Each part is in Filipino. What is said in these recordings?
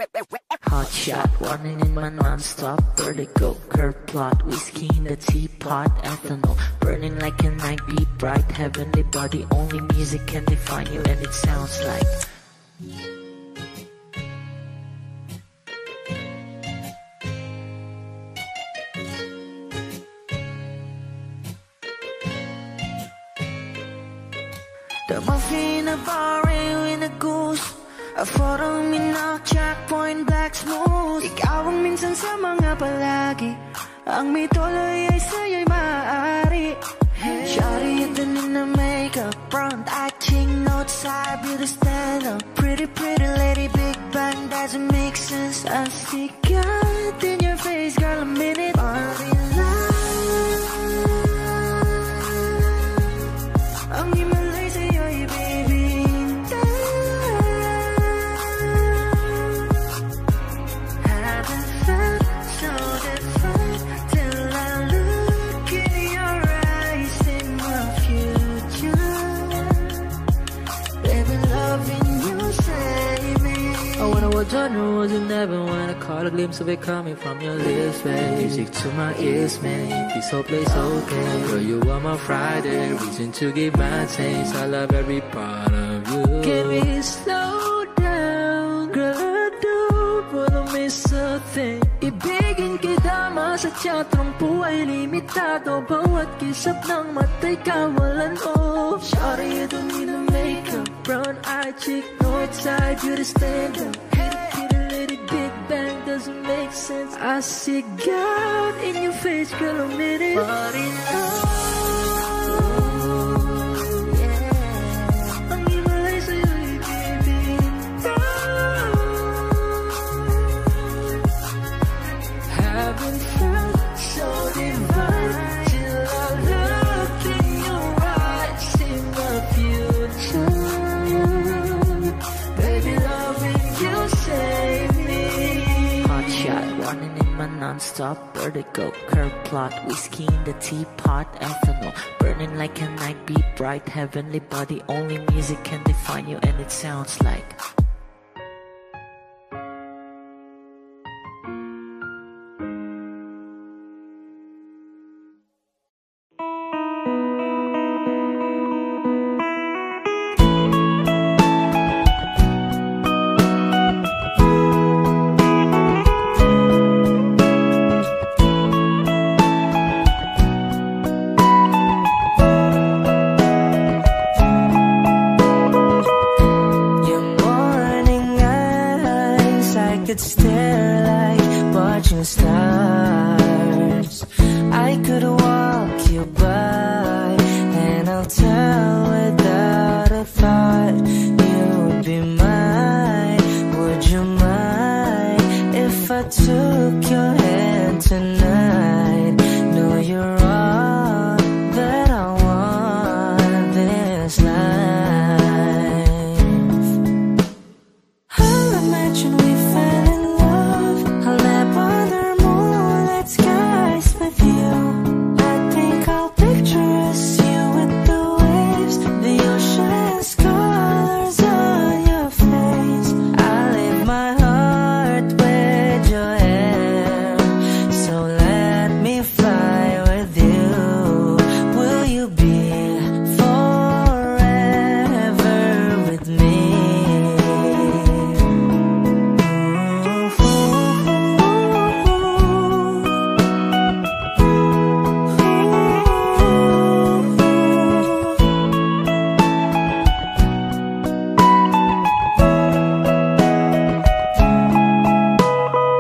Hot shot, running in my non-stop vertigo. Curve plot, whiskey in the teapot, ethanol burning like a night, be bright, heavenly body. Only music can define you, and it sounds like the muffin, a bar, in a goose. A photo minok, checkpoint, black smooth. Ikaw ang minsan sa mga palagi. Ang may tuloy ay sa'yo'y maaari. Shawty, ito na makeup, front eye, ching, note side, beauty stand up. Pretty, pretty lady, big bang, doesn't make sense. I see God in your face, girl, a minute. Party life. Ang himalay sa'yo'y baby. Genre wasn't never when I caught a glimpse of it coming from your lips, babe. Music to my ears, man. This whole place okay. Girl, you are my Friday, reason to give my taste. I love every part of you. Can we slow down? Girl, I don't wanna miss a thing. Ibigin kita, masadya trangpo ay limitado. Bawat kisap ng mata'y kawalan mo. Shawty, you don't need no makeup. Brown eye chick, north side, beauty stand up. Big bang doesn't make sense. I see God in your face, girl, a minute. But enough. Ang himalay sa'yo'y baby. Haven't felt so divine till I look in your eyes, in the future. Baby, loving you save me. Hot shot, running in my non-stop vertigo. Curve plot, whiskey in the teapot, ethanol burning like a night, be bright, heavenly body. Only music can define you, and it sounds like could stare like watching stars. I could walk you by, and I'll tell without a thought you would be mine. Would you mind if I took your hand tonight? No, you're all that I want this life. I'll imagine we fell in love. I'll nap under moonlit skies with you. I think I'll picture us, you with the waves, the ocean's colors on your face. I leave my heart with your hair, so let me fly with you. Will you be forever with me?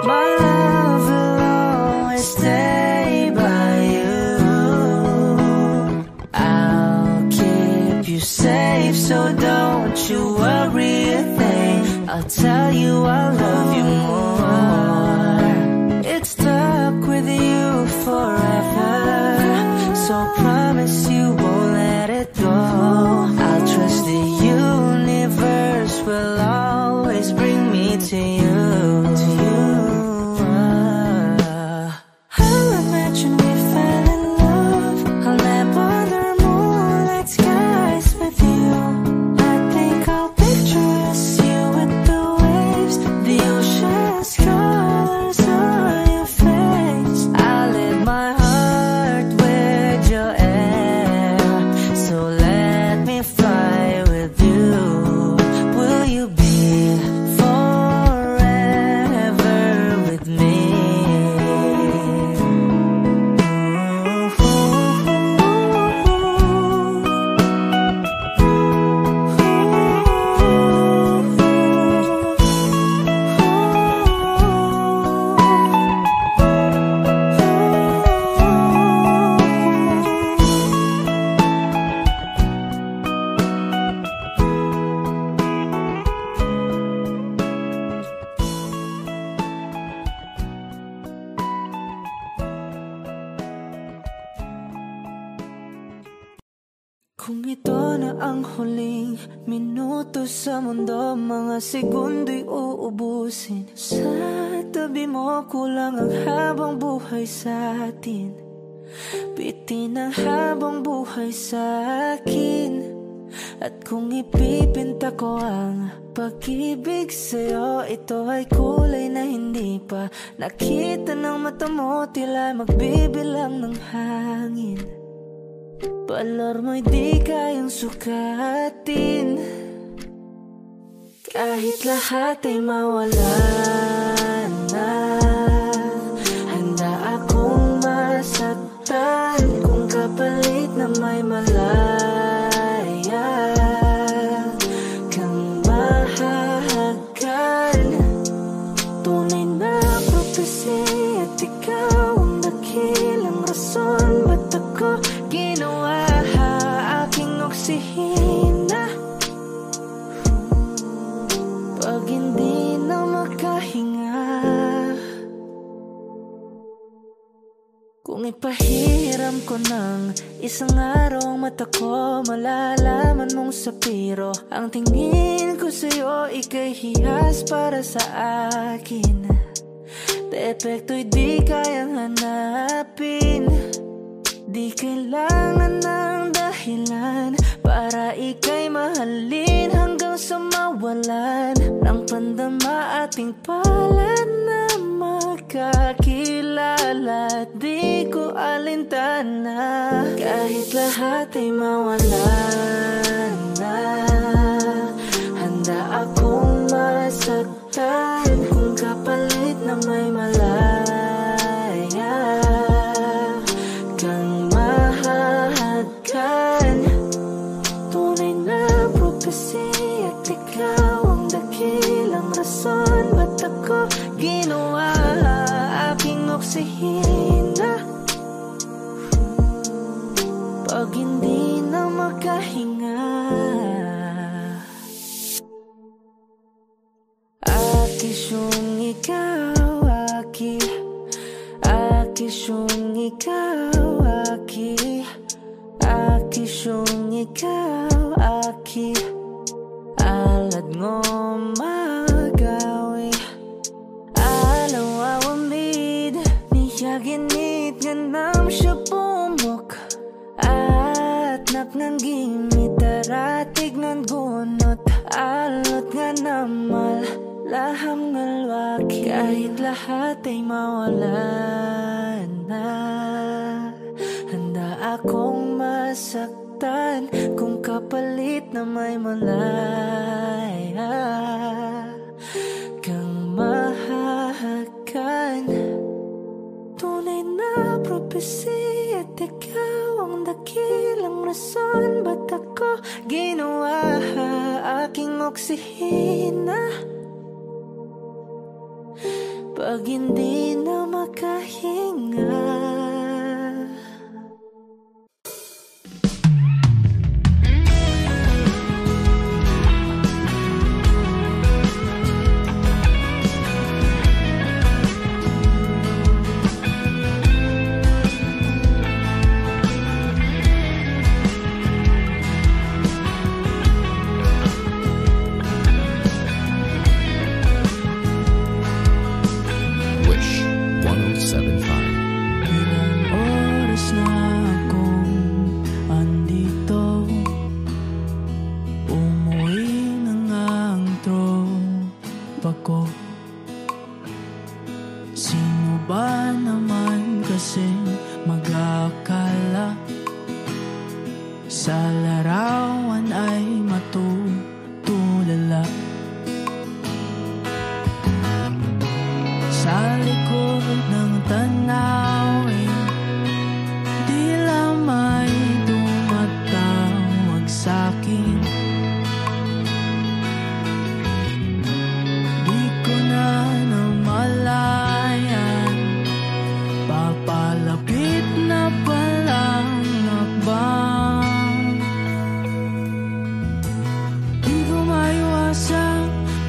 My love will always stay by you. I'll keep you safe, so don't you worry a thing. I'll tell you I love you more. It's stuck with you forever, so promise you won't let it go. I'll trust the universe will always bring me to you. I'll imagine we fell in love. I'll nap under moonlit skies with you. I think I'll picture us, you with the waves, the ocean Kung ito na ang huling minuto sa mundo, mga segundo'y uubusin. Sa tabi mo kulang ang habang buhay sa atin. Bitin ang habang buhay sa akin. At kung ipipinta ko ang pag-ibig sa'yo, ito ay kulay na hindi pa nakita ng mata mo, tila magbibilang ng hangin. Balor mo'y di kayang sukatin. Kahit lahat ay mawala na, handa akong masaktan kung kapalit na may malaya kang mahahagan. Tunay na prophecy at ikaw ang dakilang rason ba't ako ginawa aking oksihina. Pag hindi na makahinga, kung ipahiram ko ng isang araw ang mata ko, malalaman mong sapiro ang tingin ko sa'yo, ika'y hiyas para sa akin. Depekto'y di kayang hanapin. Di kailangan ng dahilan para ika'y mahalin hanggang sa mawalan ng pandama ating palad na magkakilala. Di ko alintana kahit lahat ay mawalan na, handa akong masaktan kung kapalit na may malaya kang mahahagan. Tunay na prophecy at ikaw ang dakilang rason ba't ako ginawa aking oksihina. Pag hindi na makahinga, akisyong ikaw, akisyong ikaw, akisyong ikaw, alad ngo magawi, alaw awamid, niyaginit nga nam siya bumok, at naknanggimit taratig ng gunot, alot nga namal laham ngalwaki. Kahit lahat ay mawala na, handa akong masaktan kung kapalit na may malaya kang mahahagan. Tunay na prophecy at ikaw ang dakilang rason ba't ako ginawa aking oksihina. Pag hindi na makahinga,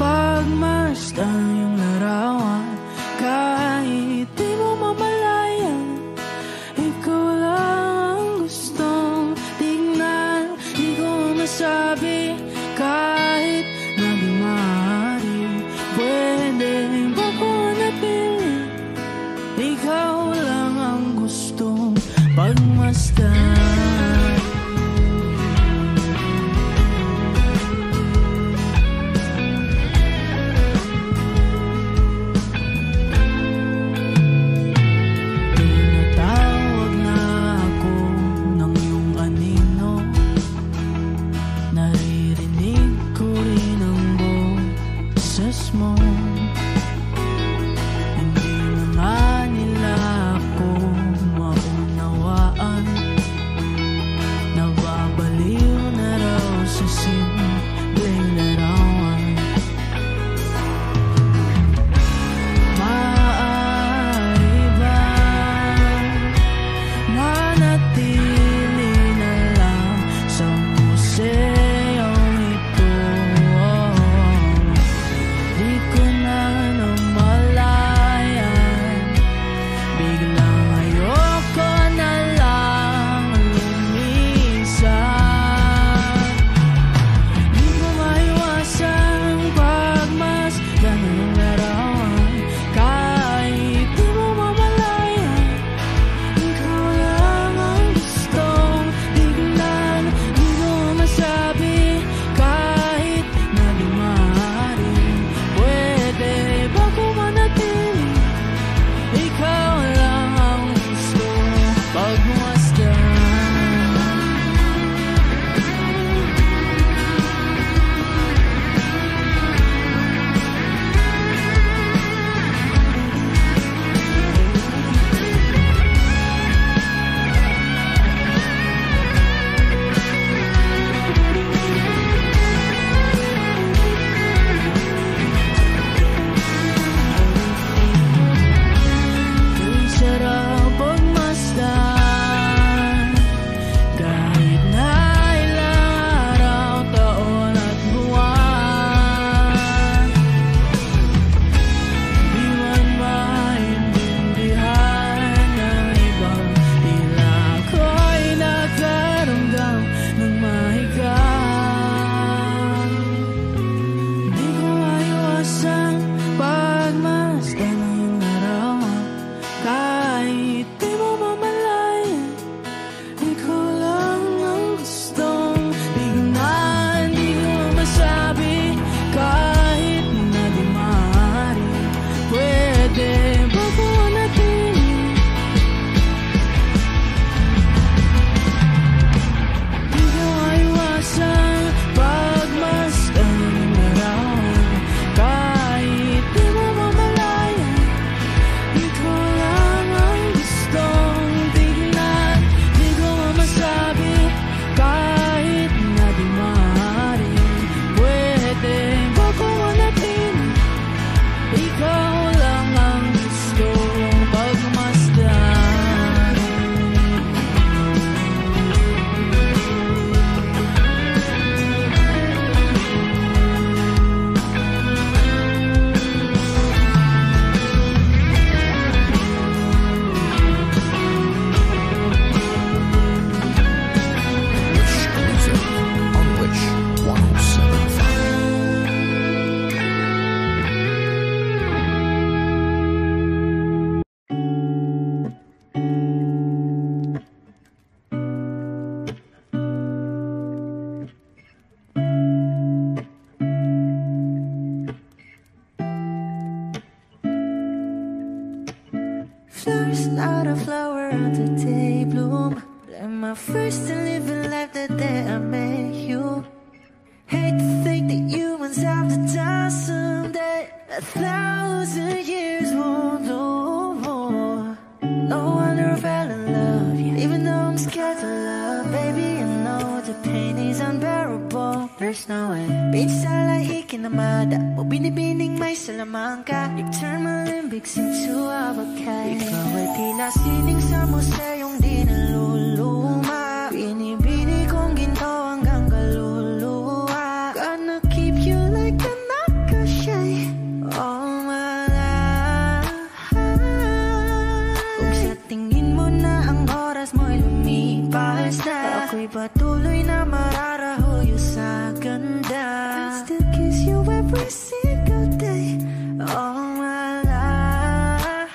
pagmasdan yung larawan kahit di mo mamalayan. flower's not a flower on the day bloom. Like my first to living life the day I met you. Hate to think that humans have to die someday. 1,000 years won't do more. No wonder I fell in love, yeah. Even though I'm scared to love, baby, I know the pain is unbearable. There's no way. Pinsan lahikin na mada mo, binibining may salamangka. You turn my limbics into avocado. Ikaw ay tila sining sa museyong di naluluma. Binibini kong ginto hanggang kaluluwa. Gonna keep you like a nakashay all my life. Kung sa tingin mo na ang oras mo'y lumipas na, ako'y patuloy na mararahuyo sa ganda. I'll still kiss you every single day all my life.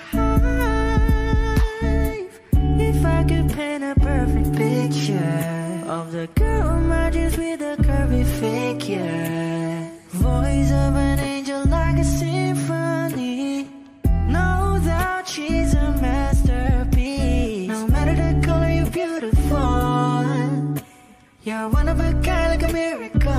If I could paint a perfect picture of the girl in my dreams with a curvy figure, voice of an angel like a symphony, no doubt she's a masterpiece. No matter the color, you're beautiful. You're one of a kind, like a miracle.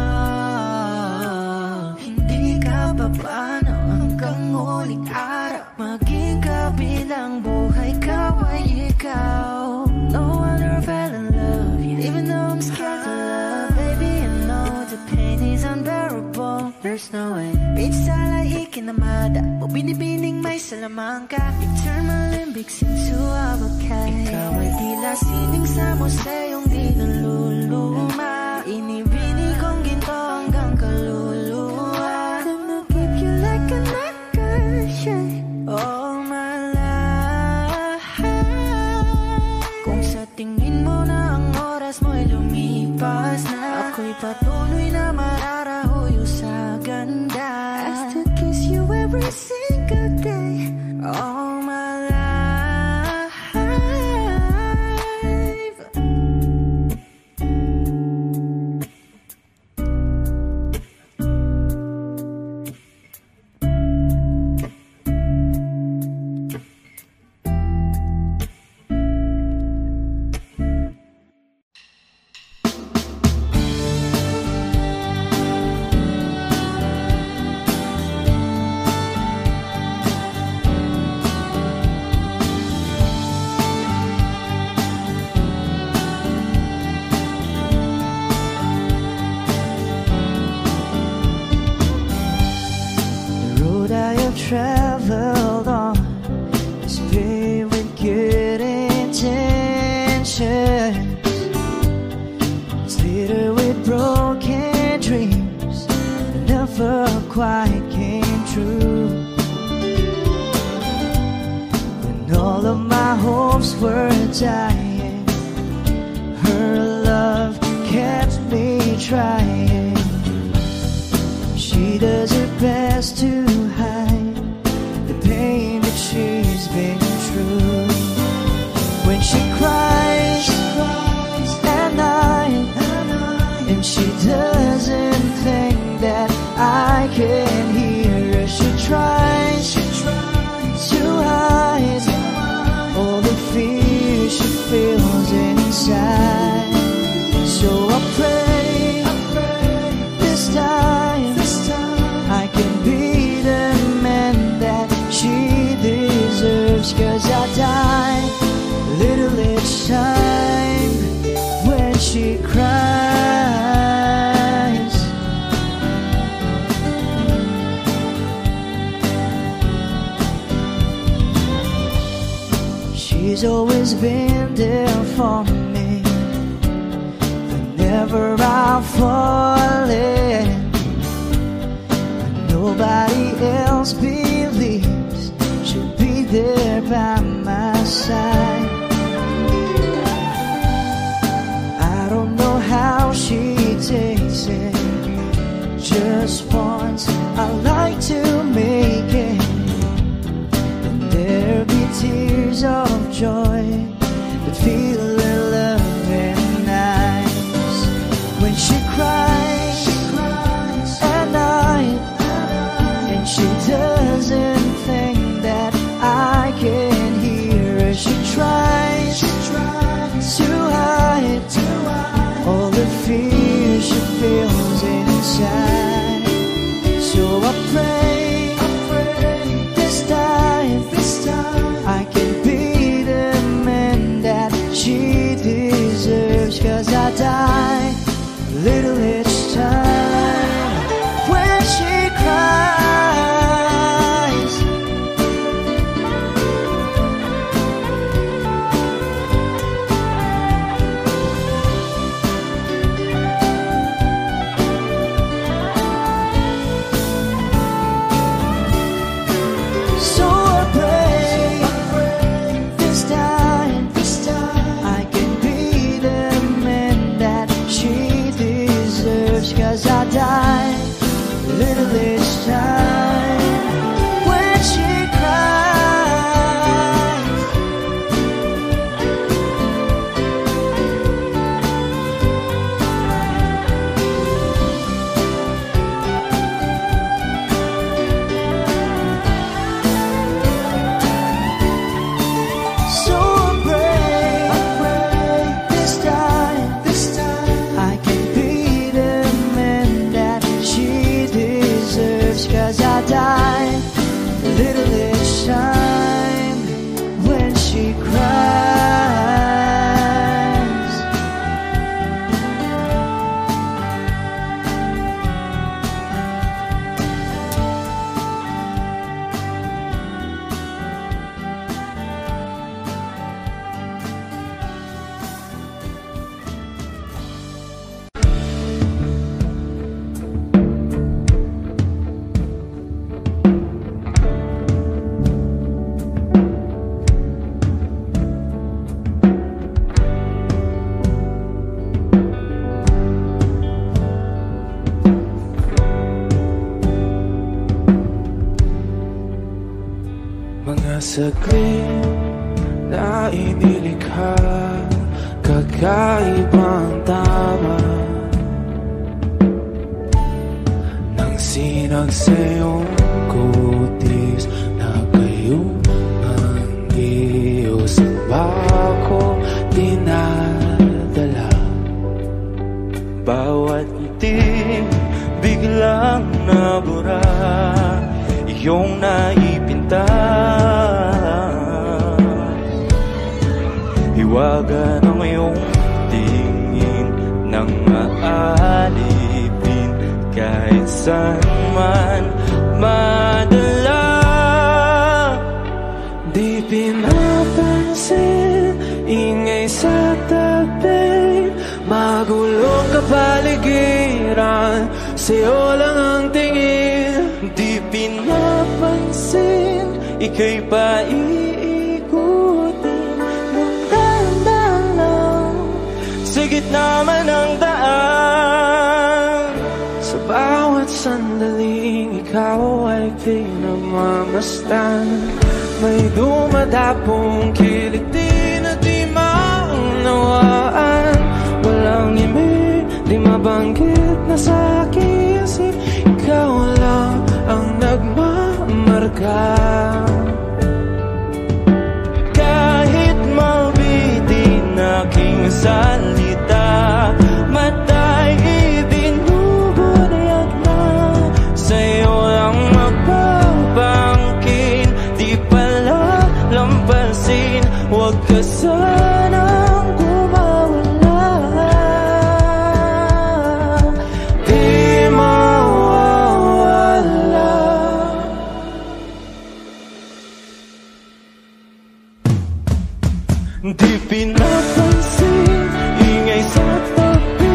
Hindi ka papaano hanggang huling araw. Maging kabilang buhay ka ay ikaw. No wonder I fell in love, yeah. Even though I'm scared to love, baby, I know the pain is unbearable. There's no way. Pinsan lahikin na mada mo, binibining may salamangka. You turn my limbics into avocado. Ikaw ay tila sining sa museyong di naluluma. Inibini kong ginto hanggang kaluluwa. Gonna keep you like a nakashay all my life. Kung sa tingin mo na ang oras mo'y lumipas na, ako'y patuloy na mararahuyo sa ganda. I still kiss you every single day all my life. Traveled on is paved with good intentions. It's littered with broken dreams that never quite came true. When all of my hopes were dying, her love kept me trying. She does her best to hide pain, but she's been true. When she cries at night, and she doesn't think that I can hear her, she tries to hide all the fear she feels inside. So I pray this time I can be the man that she deserves, 'cause I die a little each time when she cries. She's always been there for me whenever I fall in. Nobody else believes she'll be there by my side. I don't know how she takes it. Just once I like to make it, and there be tears of joy that feel her love and eyes. When she cries at night, and she doesn't think that I can hear easily shine when she cries. Mga saglit na inilikha, kakaibang tama nang sinag sa iyong kutis na kayong manggiyos ang bako dinadala. Bawat ngiti biglang nabura, iyong naipinta. Hiwaga ng iyong tingin nang maalipin kahit saan man madala. Di pinapansin, ingay sa tabi, magulong kapaligiran, sa'yo lang ang tingin. Di pinapansin, ika'y paiikutin ng dahan-dahan lang sa gitna man ng daan. Sa bawat sandaling ikaw ay pinagmamasdan, may dumadapong kiliti na di maunawaan. Walang imig, di mabanggit na sa aking isip, ikaw lang ang nagmamarka. Kahit mabitin aking salita, matay ibinubunayag na, sa'yo lang magbabangkin. Di pala lampasin, huwag ka sanang kumawala. Di mawawala. Di pinapansin, ingay sa tabi,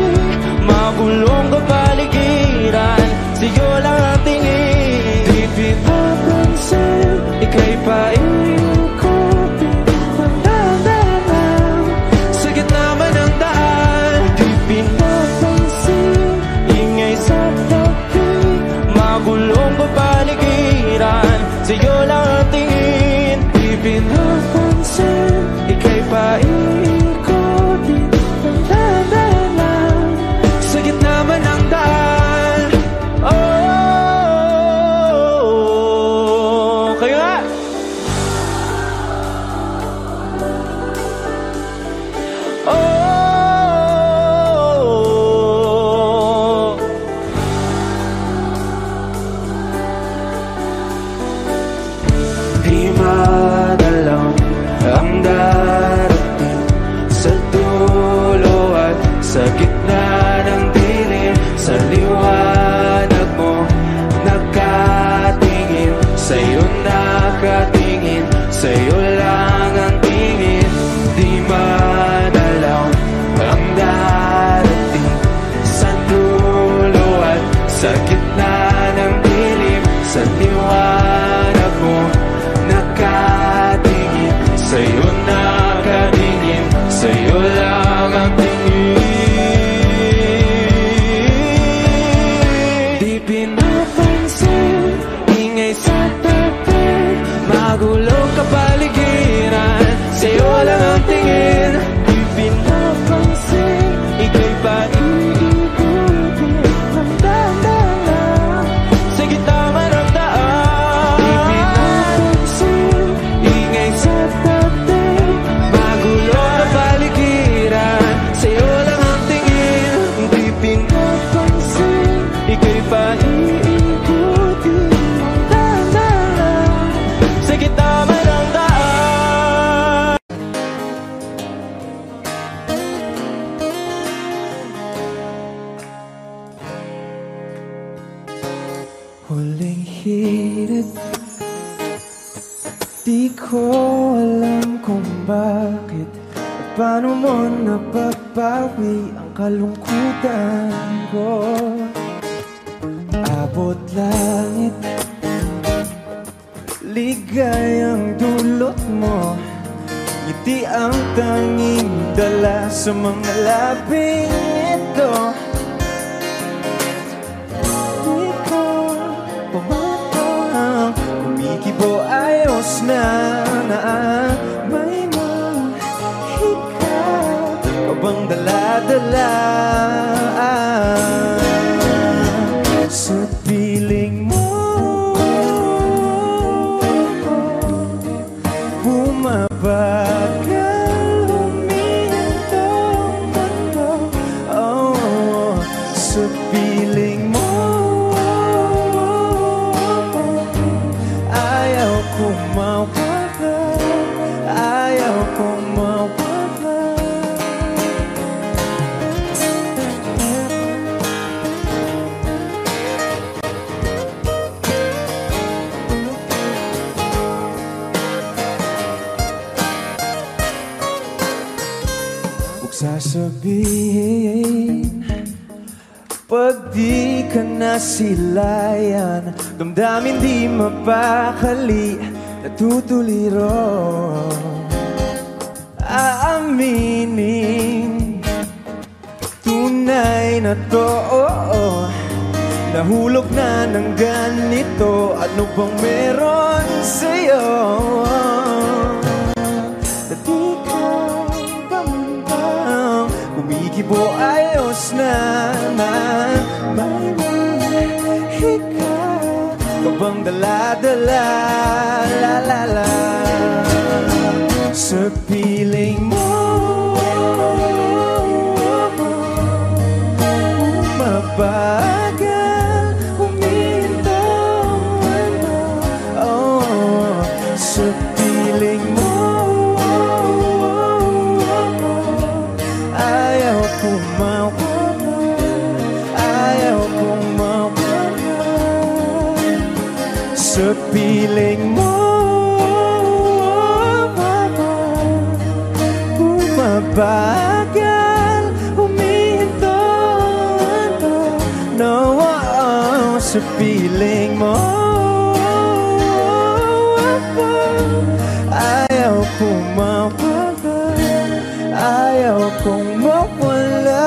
magulong kapaligiran, sa'yo lang ang tingin. Di pinapansin, ika'y paiikutin ng dahan-dahan sa gitna man ng daan. Di pinapansin, ingay sa tabi, magulong kapaligiran, sa'yo lang ang tingin. Di pinapansin, ika'y paiikutin ng dahan-dahan sa gitna man ng daan. Oh, kayo nga! Oh, di madalang ang darating sa dulo at sa gitna ng dilim. Sa liwanag mo nakatingin, sa'yo nakatingin, sa'yo lang ang tingin. Di madalang ang darating sa dulo at sa gitna ng dilim. Sa liwanag mo nakatingin, sa'yo nakatingin, sa'yo lang ang tingin. Di pinapansin, ingay sa tabi, magulong kapaligiran, sa'yo lang ang tingin. Di pinapansin, ika'y paiikutin ng dahan-dahan sa gitna man ng daan. Di pinapansin, ingay sa tabi, magulong kapaligiran, sa'yo lang ang tingin. Di pinapansin, ika'y paiikutin ng dahan-dahan Di kita matandaan. Huling hirit, di ko alam kung bakit at paano mo napapawi ang kalungkutan ko. Abot langit, ligayang dulot mo, ngiti ang tanging dala sa mga labing ito. Di ko pumatang, kumikibo ayos na may mahika ka bang dala-dala sa piling mo. Bumabagal, huminto ang mundo, oh, sa piling mo. Ayaw kong mawala, ayaw kong mawala. Huwag sasabihin pag di ka nasilayan, damdamin di mapakali, natutuliro. Aaminin, tunay na to, nahulog na ng ganito. Ano bang meron sa'yo? Di ka bambang, kumikibo ayos na may mahika ka bang dala-dala, la-la-la sa piling mo. Mabagal, huminto ang mundo, oh, sa piling mo. Ayaw kong mawala, ayaw kong mawala sa piling mo. Bumabagal, huminto no, oh, sa piling mo. Ayaw kong mawala, ayaw kong mawala.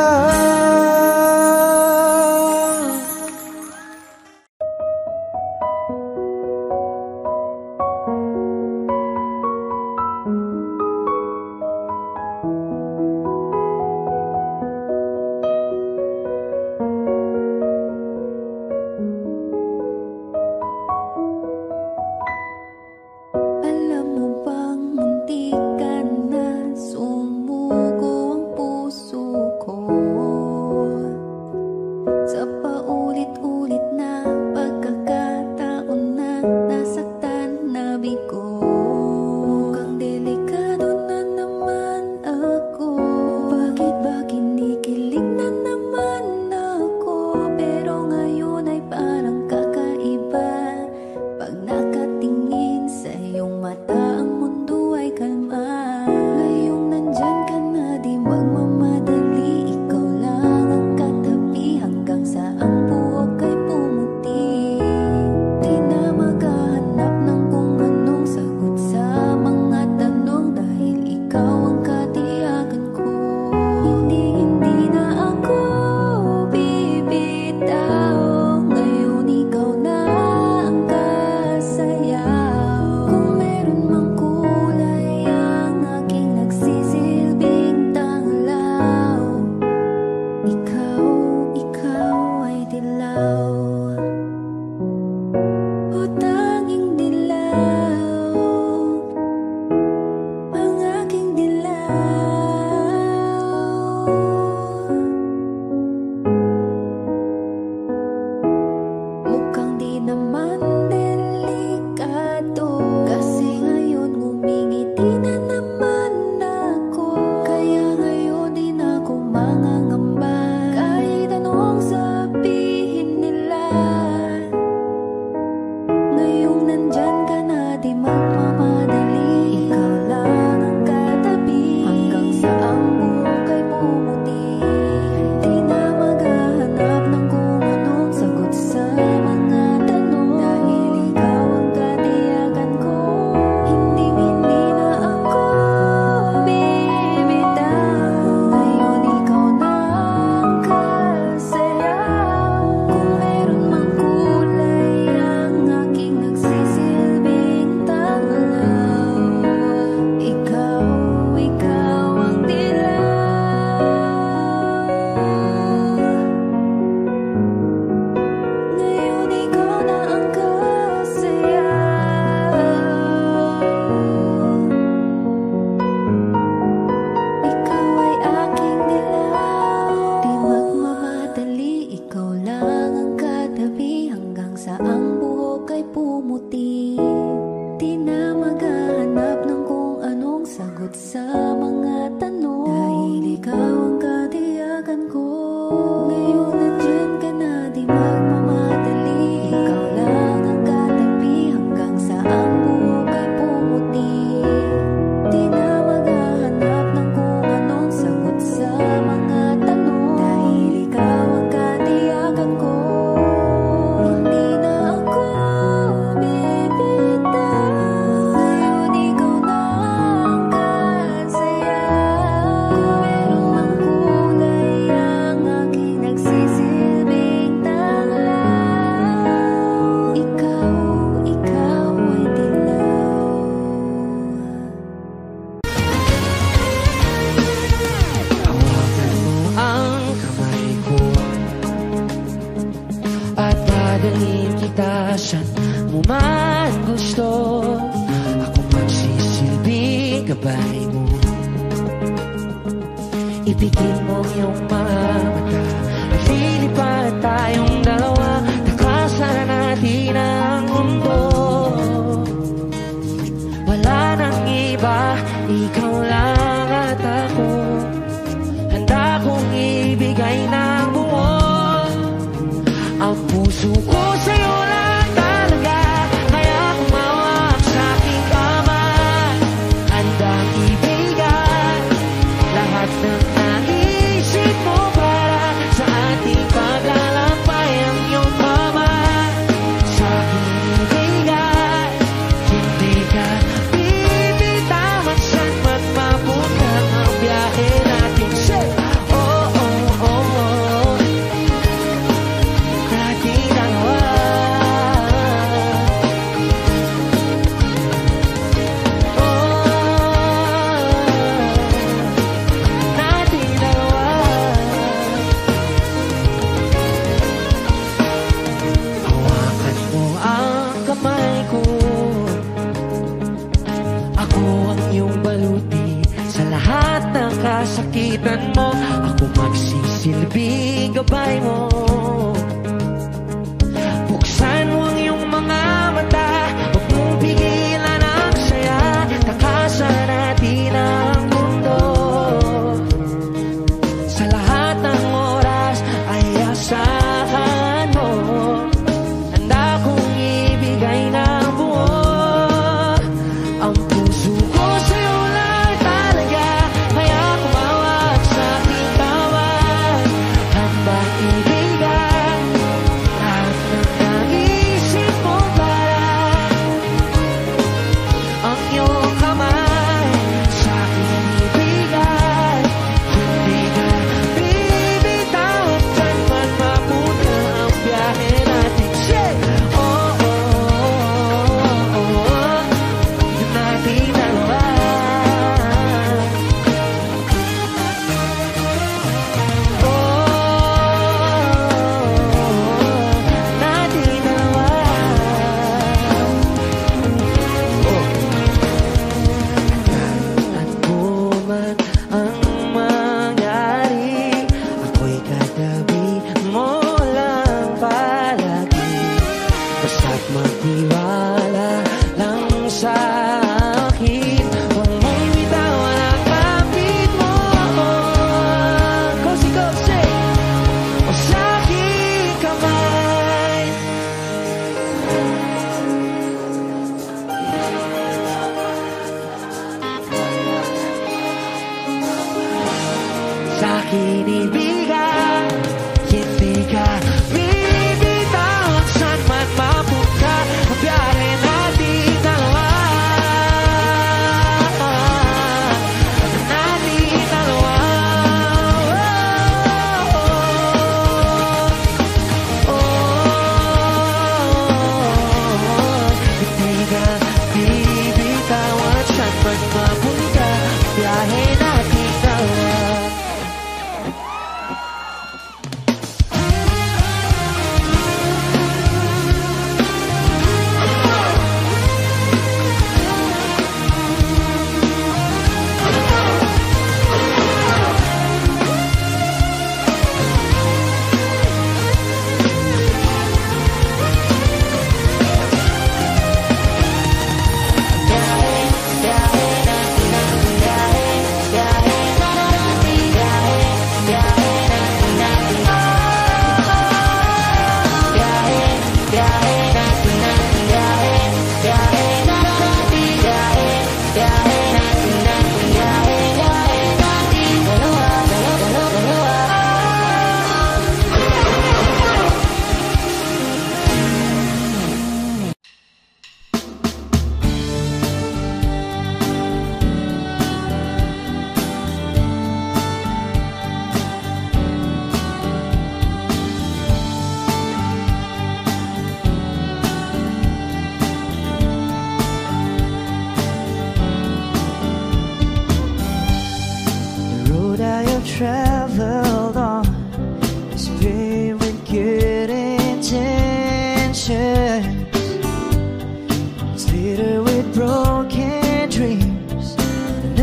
gabay mo. Ipigil mo yung mga mata, lilipat tayong dalawa, takasan natin ang mundo. Wala nang iba, ikaw lang at ako. Handa kong ibigay ng buo ang puso ko sa'yo lang talaga. Kaya kumawak sa aking kamay, handang ibigay lahat ng naisip mo para sa ating paglalakbay. Ang iyong kamay sa aking ibigay, hindi ka bibitawan saan man mapunta ang biyahe natin. Say, oh, oh, oh, oh, nating dalawa. Nating dalawa. Hawakan mo ang kamay ko, ako ang iyong baluti sa lahat ng kasakitan mo. Ako magsisilbing gabay mo. Buksan mo ang iyong mga mata, huwag mong pigilan ang saya, takasan natin ang mundo. Sa lahat ng oras ay asahan mo, handa kong ibigay ng buo ang puso ko sa'yo lang talaga. Kaya kumawak sa aking kamay, handang ibigay lahat ng naisip mo para ang iyong kamay sa aking ibigay, hindi ka bibitawan saan man mapunta ang biyahe natin. Say, oh, oh, oh, oh, oh, nating dalawa. Nating dalawa. Ano man ang mangyari, ako'y katabi mo lang palagi. Basta't magtiwala lang sa akin, huwag mong bitawan ang kapit mo. Cozy, cozy, o sa aking kamay. Sa akin ibigay, hindi ka bibitawan saan man mapunta ang biyahe natin dalawa. Natin dalawa. Oh, hindi ka bibitawan saan man mapunta ang biyahe natin dalawa. Traveled on is paved with good intentions. It's littered with broken dreams, and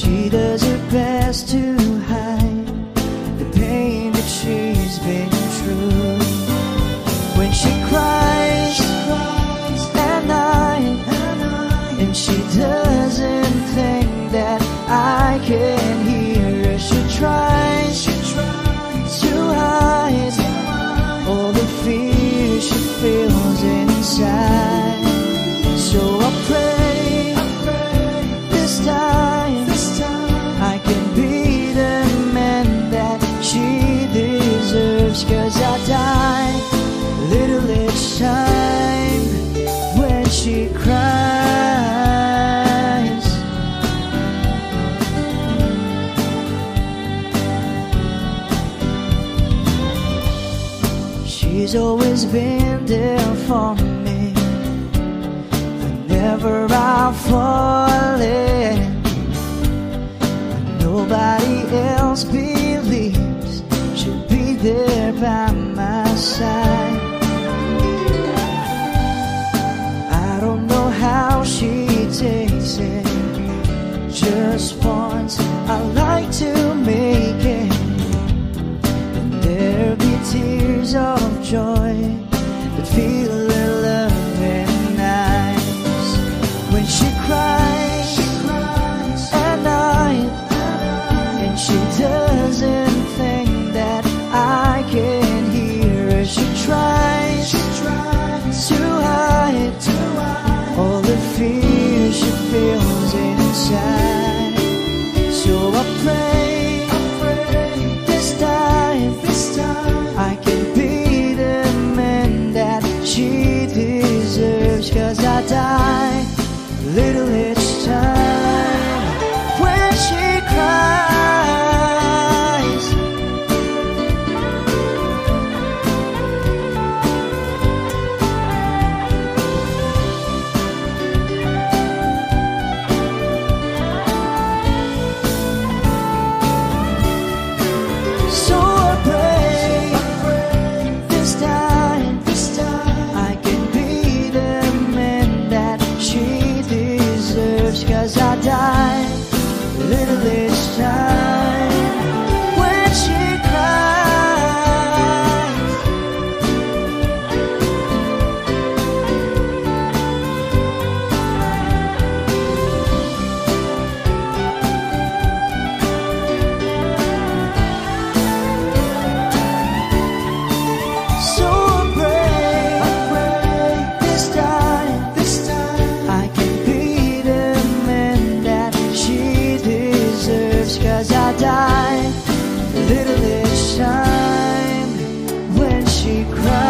She does her best to hide the pain that she's been through. When she cries at night, and she doesn't think that I can hear her, she tries to hide all the fear she feels inside. So I pray this time I can be the man that she deserves. 'Cause I die a little each time when she cries. She's always been there for me whenever I fall in. Nobody else believes she'll be there by my side. I don't know how she takes it. Just once I like to make it, and there'll be tears of joy that feel her love and eyes. When she cries at night, and she doesn't think that I can hear her, she tries to hide all the fear she feels inside. So I pray this time I can be the man that she deserves. 'Cause I die a little each time when she cries. So I pray this time I can be the man that she deserves. 'Cause I die a little each time when she cries. So I pray this time I can be the man that she deserves. 'Cause I die a little each time when she cries.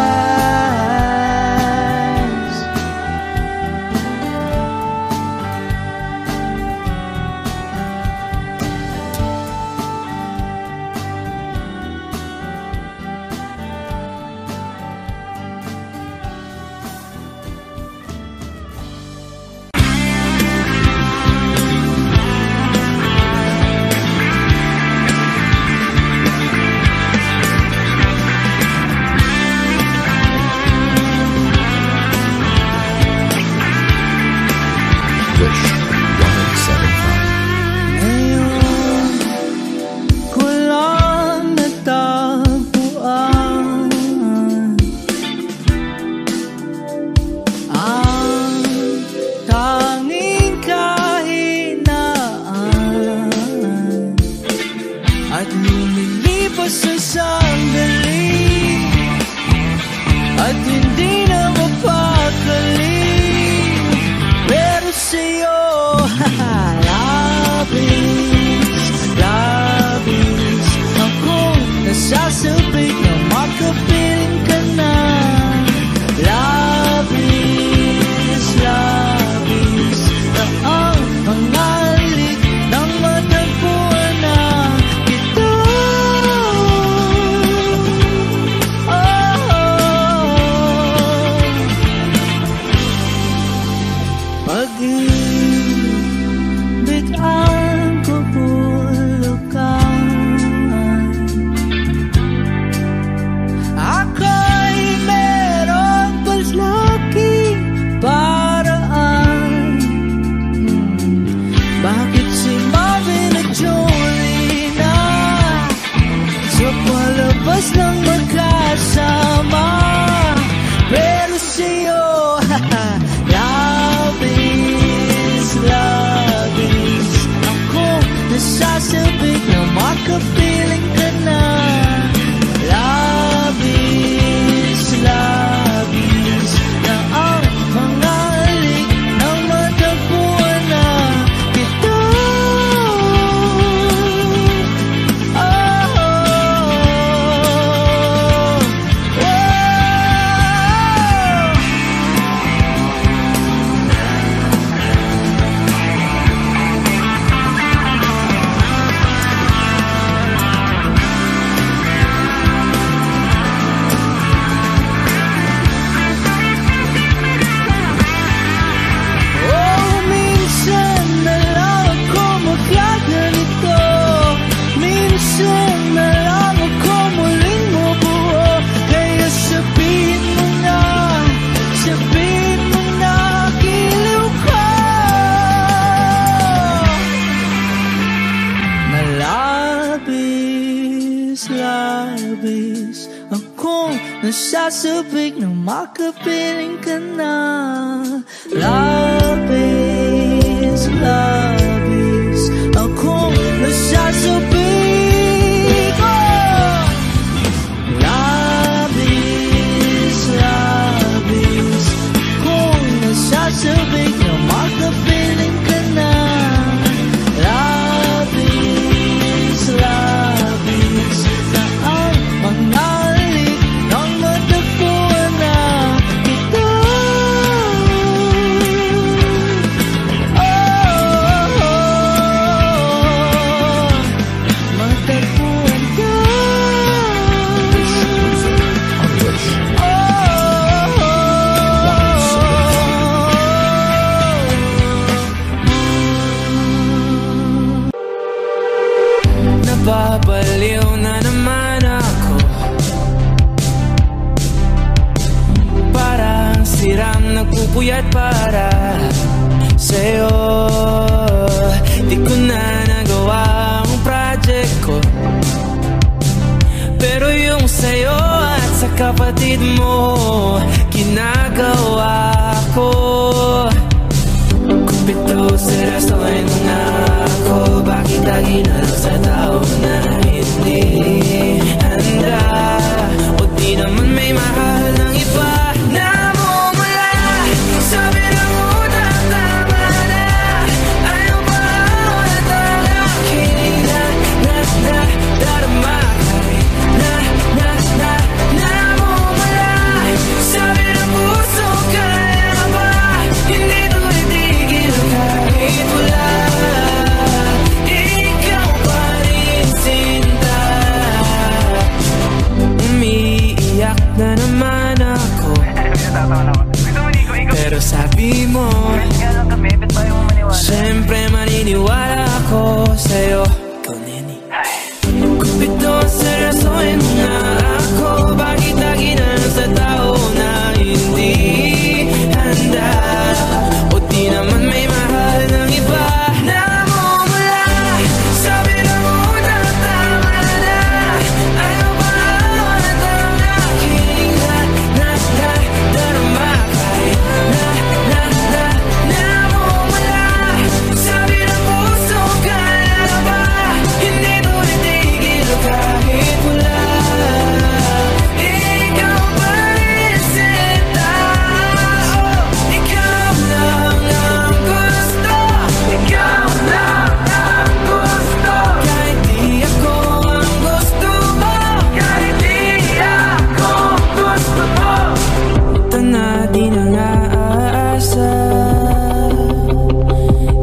Ngayon ko lang natagpuan ang tanging kahinaan, at lumilipas sa sandali at hindi na mapakali. Pero sa'yo labis akong nasasabik na makapiling ka na. Labis na ang pangalik ng matagpuan na kita. Pag-ibig nasasabik na makapiling ka na. Labis, labis, akong nasasabik. Oh! Labis, labis, akong nasasabik na makapiling ka na. Labis, labis, na ang mga halik ng matagpuan na ito. Oh, oh, oh, matagpuan ka. Nababaliw na naman ako, parang siram nagpupuyat para sa'yo. Di ko na nagawa ang project ko, pero yung sa'yo at sa kapatid mo ginagawa ko. Kumpito sa restaurant na ako, bakit lagi na lang sa tao na hindi handa? O di naman may mahal ng iba na mumula. Sabi na muna tama na, ayaw ba ako na talaking darama kahit na mumula. Sabi na puso kaya ba, hindi to itigil kahit wala. Ikaw pa rin sinta. Umiiyak na naman ako, pero sabi mo siyempre maniniwala ako sa'yo. Ikaw, Neni. Kumpito sa rason na ako, bakit lagi na lang sa tao na hindi handa? O di naman may mahal ng iba na mumula. Sabi na muna tama na, ayaw ba ako na talaking darama kahit na mumula. Sabi na puso kaya ba, hindi to itigil kahit wala. Ikaw pa rin sinta. Oh, ikaw lang ang gusto, ikaw lang ang gusto. Kahit di ako ang gusto mo, kahit di ako gusto mo. Ito na di na naasa,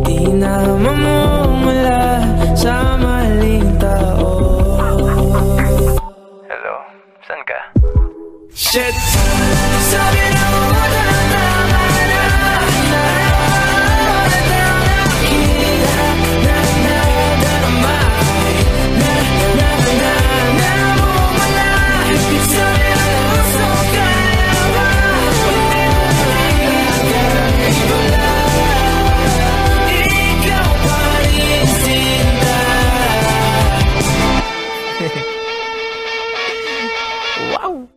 di na mamumula sa maling tao. Hello, saan ka? Shit! Sabi na muna tama na, darama kahit na mumula. Sabi na puso kaya ba, hindi mo wala. Ikaw pa rin sinta. Wow!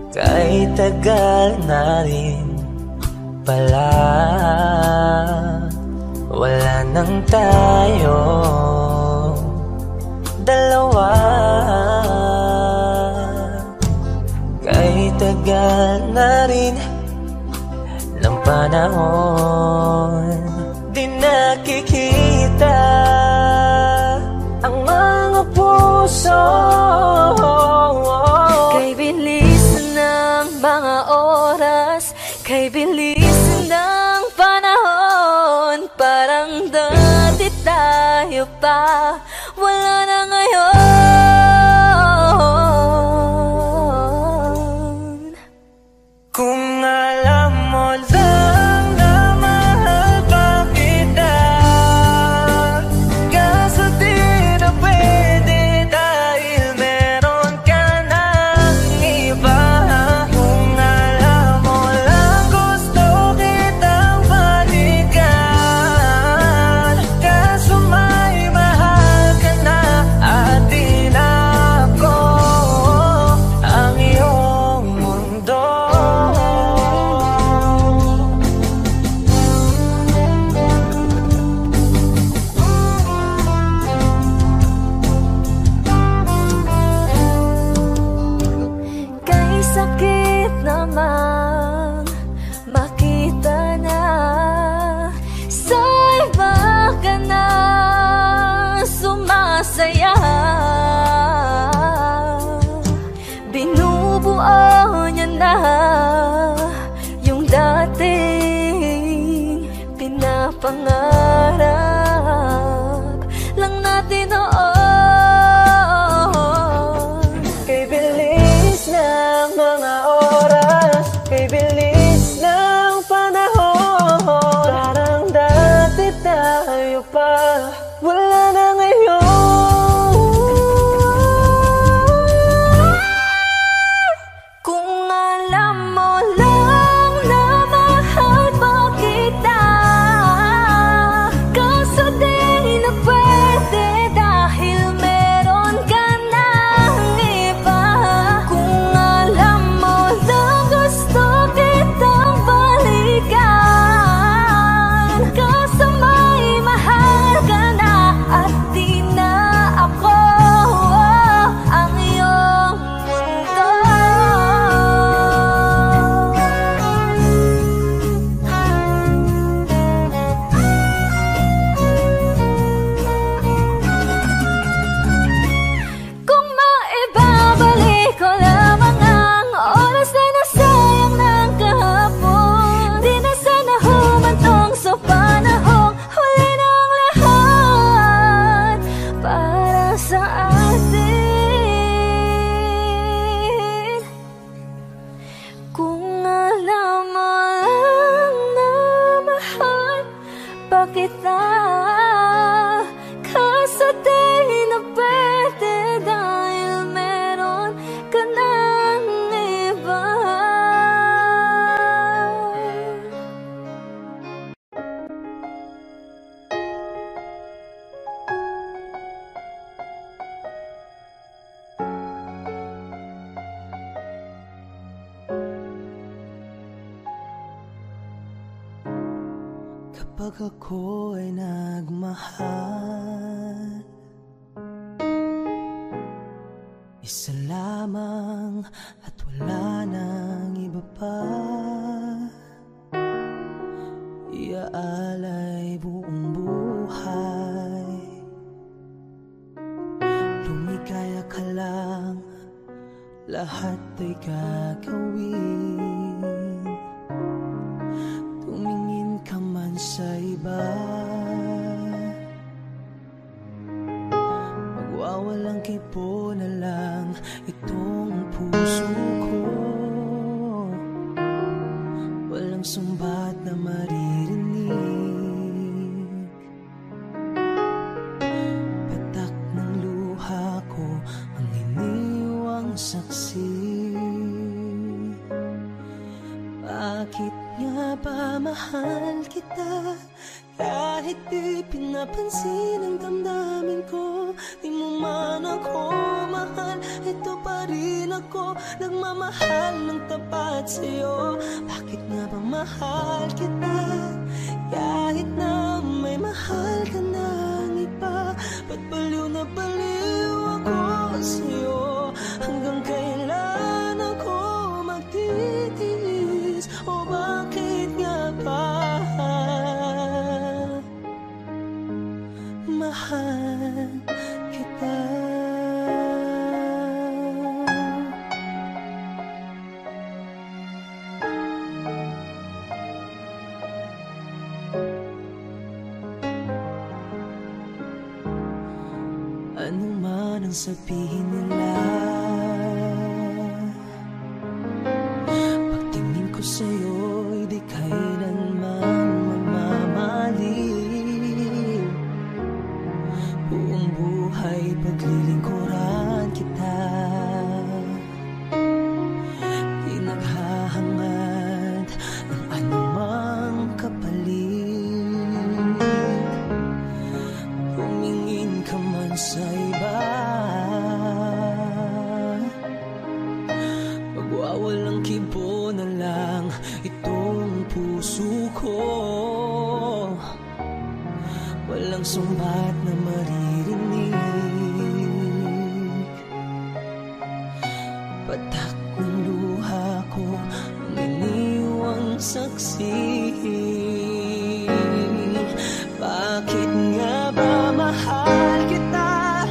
Kahit tagal na rin pala, wala nang tayo dalawa. Kahit tagal na rin ng panahon, di nakikita ang mga puso. Kay bilis ng mga oras, kay bilis ng panahon, parang dati tayo pa, wala na ngayon. Kung alam mo lang saya. Binubuo niya na yung dating pinapangarap lang natin noon. Kay bilis ng mga oras, kay bilis ng panahon, parang dati tayo pa, wala na ngayon. Kung alam mo lang na mahal pa kita, kaso di na pwede dahil meron ka ng iba. Kung alam mo lang gusto kitang balikan, kaso may mahal ka na at di na ako ang iyong mundo. Kung maibabalik ko lamang ang oras na nasayang ng kahapon, di na sana humantong sa panahong huli ng lahat para sa atin. Kung alam mo lang na mahal pa kita, kaso di na pwede dahil meron ka ng iba. Kapag ako ay nagmahal, isa lamang at wala nang iba pa. Iaalay buong buhay, lumikaya ka lang, lahat ay gagawin. Tumingin ka man sa iba, magwawalang kipo na lang itong puso ko. Walang sumbat na maririnig, patak ng luha ko ang iniwang saksi. Bakit nga ba mahal kita? Kahit di pinapansin ang damdamin ko, di mo man ako mahal, ito pa rin ako, nagmamahal ng tapat sa'yo. Bakit nga ba mahal kita? Kahit na may mahal ka ng iba, ba't baliw na baliw ako sa'yo? Hanggang kailan ako magtitiis? O bakit nga ba mahal kita? Ano man ang sabihin nila, pagtingin ko sa'yo'y di kailanman mamamaliw. Buong buhay paglilingkuran kita, di naghahangad ng anumang kapalit. Humingin ka man sa iba, magwawalang kibo na lang itong puso ko. Walang sumbat na maririnig, patak ng luha ko ang iniwang saksi. Bakit nga ba mahal kita?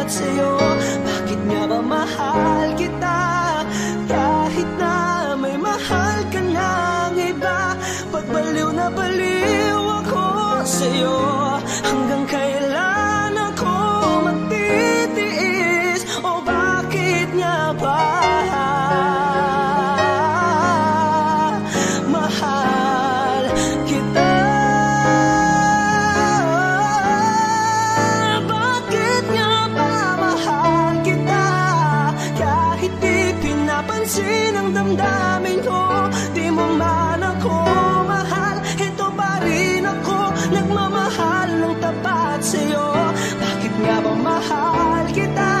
sa'yo. Bakit nga ba mahal kita kahit na may mahal ka ng iba? Pagbaliw na baliw ako sa'yo. Hanggang kailan ako magtitiis? O bakit nga ba mahal kita? Bakit nga ba mahal kita kahit di pinapansin ang damdamin ko? Di mo man ako mahal, ito pa rin ako nagmamahal ng tapat sa'yo. Bakit nga ba mahal kita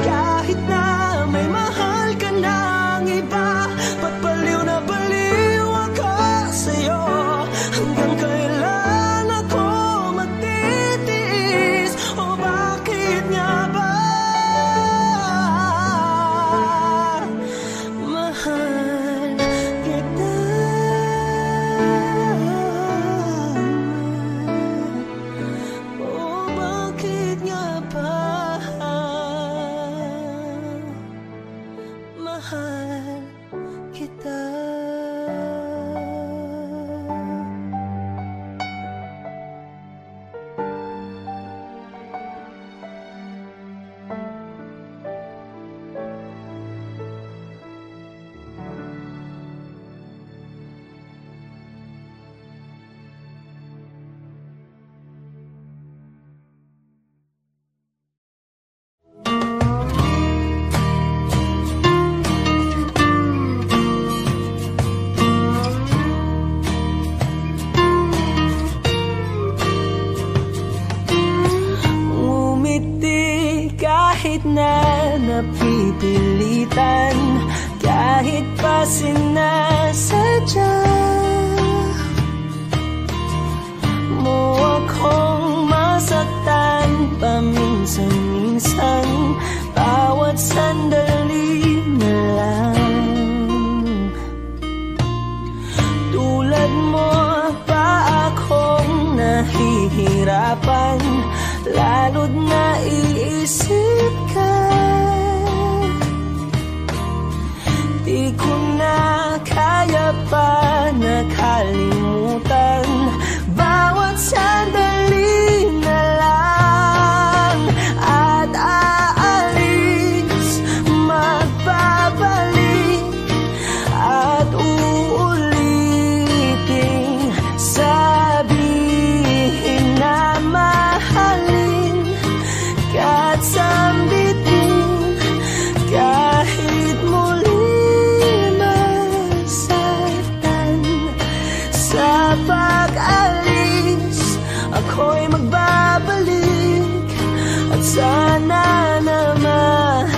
kahit na may mahal ka ng iba? Ba't baliw na baliw ako sa'yo? Hanggang kailan ako magtitiis? O bakit nga ba mahal kita? O bakit nga ba mahal kita? Ngumiti kahit na napipilitan, kahit pa sinasadya mo akong masaktan paminsan-minsan. Bawat sandali na lang, tulad mo pa akong nahihirapan, lalo't naiisip ka. Di ko na kaya pa nakalimutan. Bawat sandali na lang at aalis, magbabalik at uulitin, sabihin na mahalin kahit sambitin, kahit muli masaktan. Sa pag-alis, ako'y magbabalik at sana naman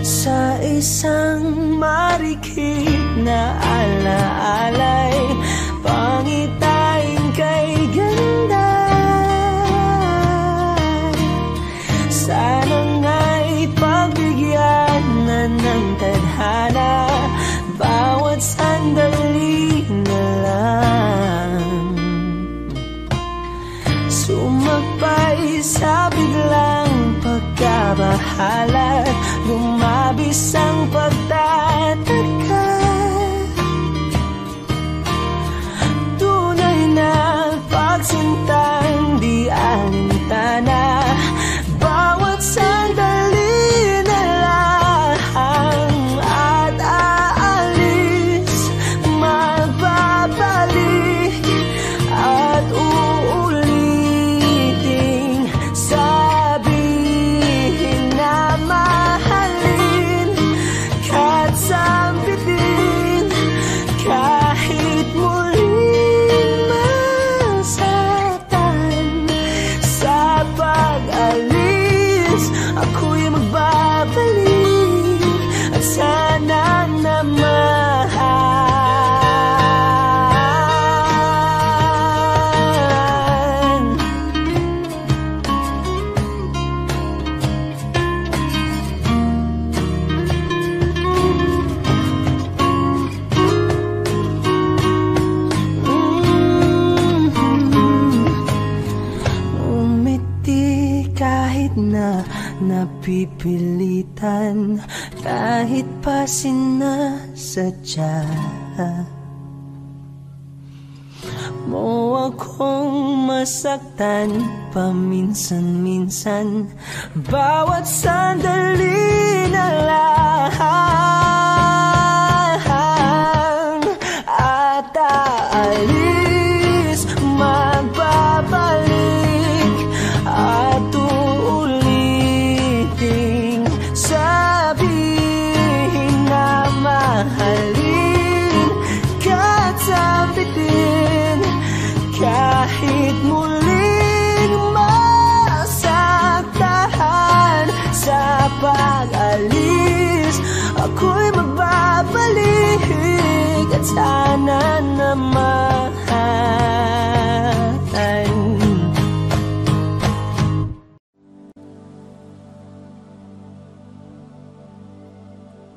sa isang marikit na alaalay, pangitain kay ganda. Sana nga'y pagbigyan na ng tadhana, bawat sandali na lang. Sumagpay sa biglang pagkabahala, lumabis ang pagtataka. Tunay na pagsintang di alintana, bawat sandali na lang at aalis, magbabalik at uulitin, sabihin na mahalin kahit sambitin. napipilitan kahit pa sinasadya mo akong masaktan paminsan-minsan. Bawat sandali na lang at aalis, magbabalik at uuliting sabihin na mahalin ka't sabitin kahit muling masaktan. Sa pag-alis ako'y magbabalik at sana naman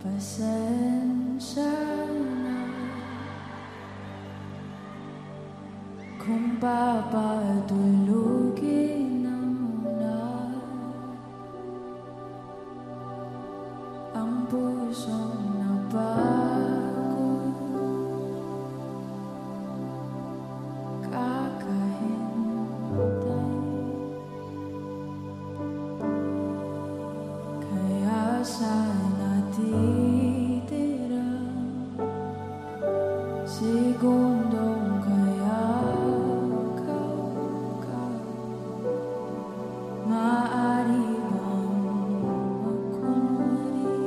pasensya na kung papatulugin na muna ang pusong napagod. Kakahintay kaya sana titira segundong kaya maaari bang magkunwari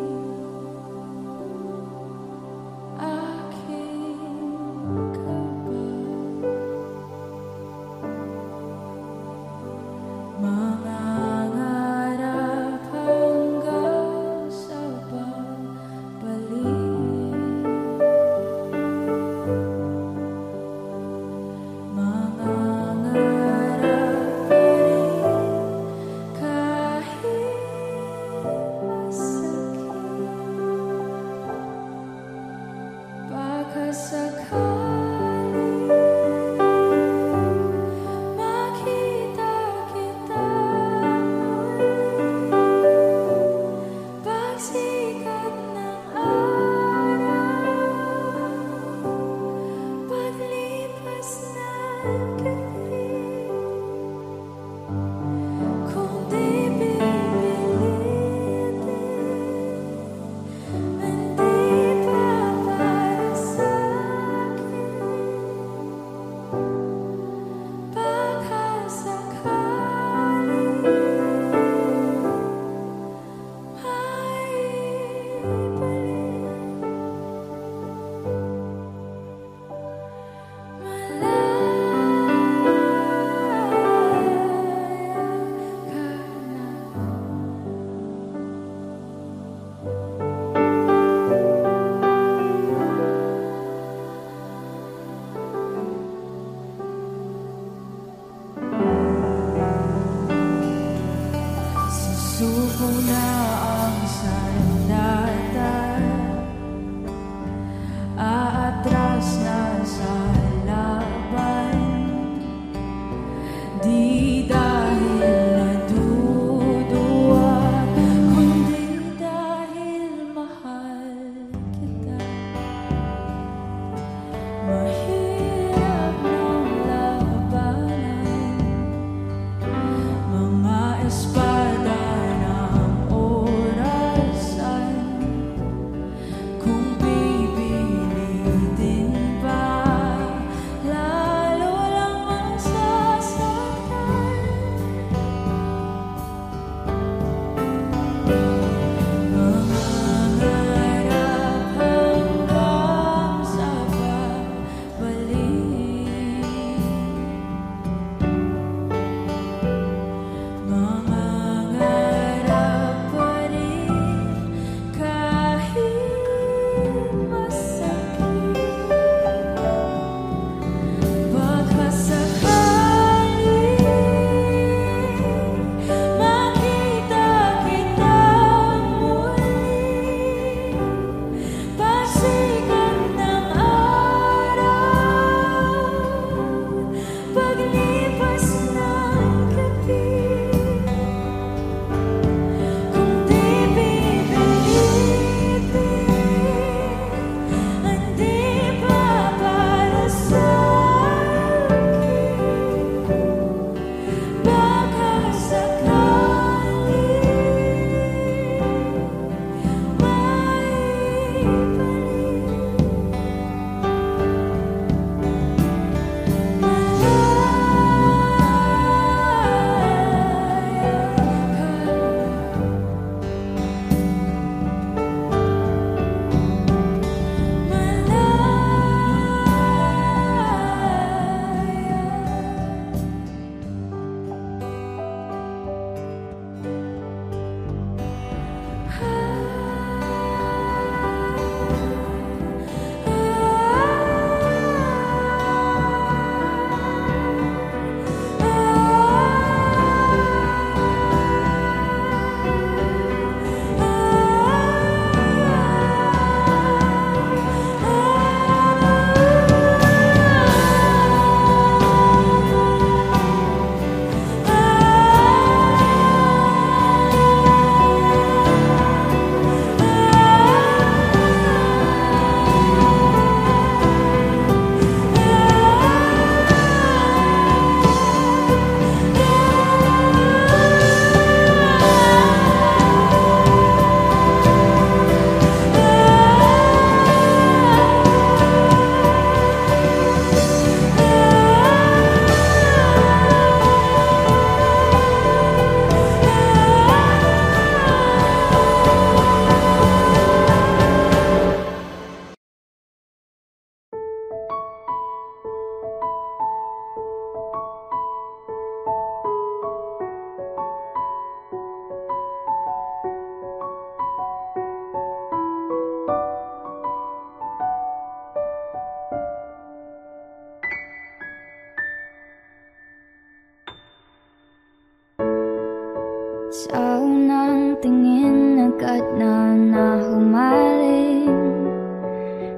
Sapat na nahumaling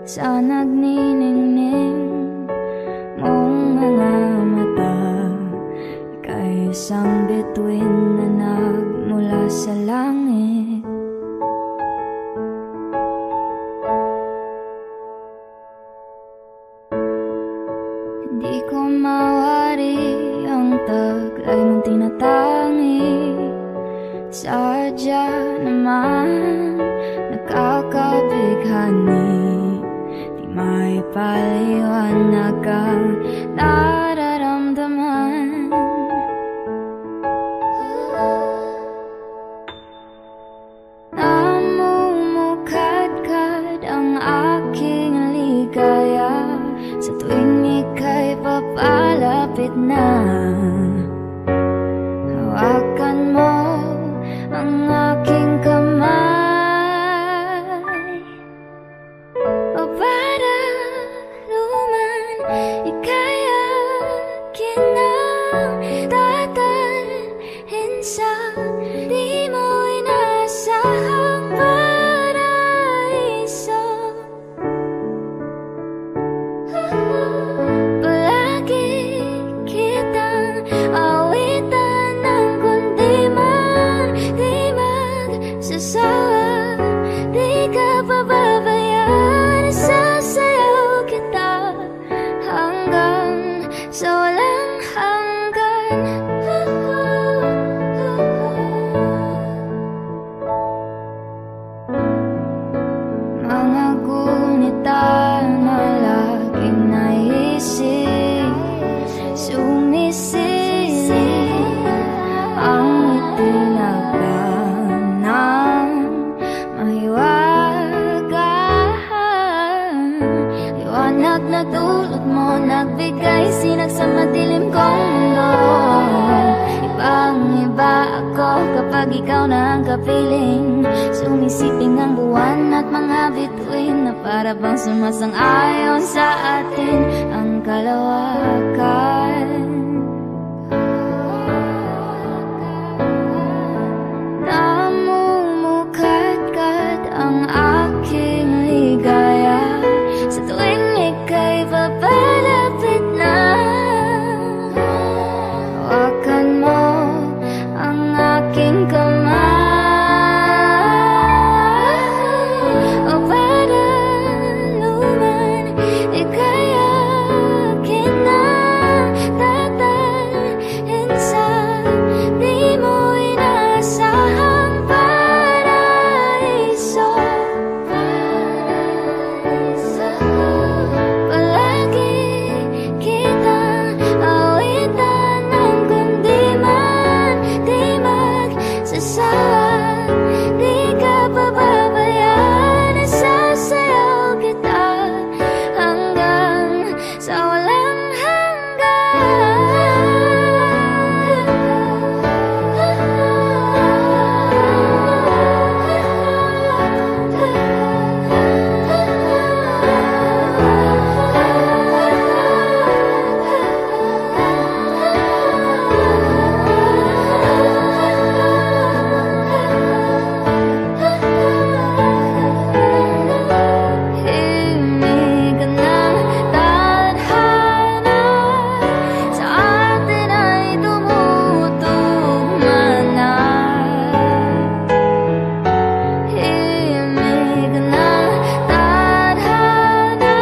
sa nagniningning mong mga mata. Ika'y isang bituin na nagmula sa langit. Hindi ko mawari ang taglay mong tinatangi. Sadya naman nakakabighani, di may paliwanag ang nararamdaman. Namumukadkad ang aking ligaya sa tuwing ika'y papalapit na. Hawakan mo ang aking kamay, o para luman ika'y akin ang dadalhin sa di mo inasahang paraiso. Palagi kitang awitan ng kundi di magsasawa, di ka pababayaan. Sasayaw kita hanggang sa walang hanggan. Mga gunita na laging naisip, sumisilip ang itinagdan ng mahiwagaan. Liwanag na dulot mo, nagbigay sinag sa madilim kong mundo. Ibang-iba ako kapag ikaw na ang kapiling. Sumisiping ang buwan at mga bituin na para bang sumasang-ayon sa atin ang kalawakan. Namumukadkad ang aking ligaya sa tuwing ika'y papalapit na. Hawakan mo ang aking kamay, o para luman ika'y akin na dadalhin sa di mo inasahang paraiso. Palagi kitang awitan ng kundi di magsasawa, di ka pababayaan. Sasayaw kita hanggang sa walang himig ng tadhana sa atin ay tumutugma na. Himig ng tadhana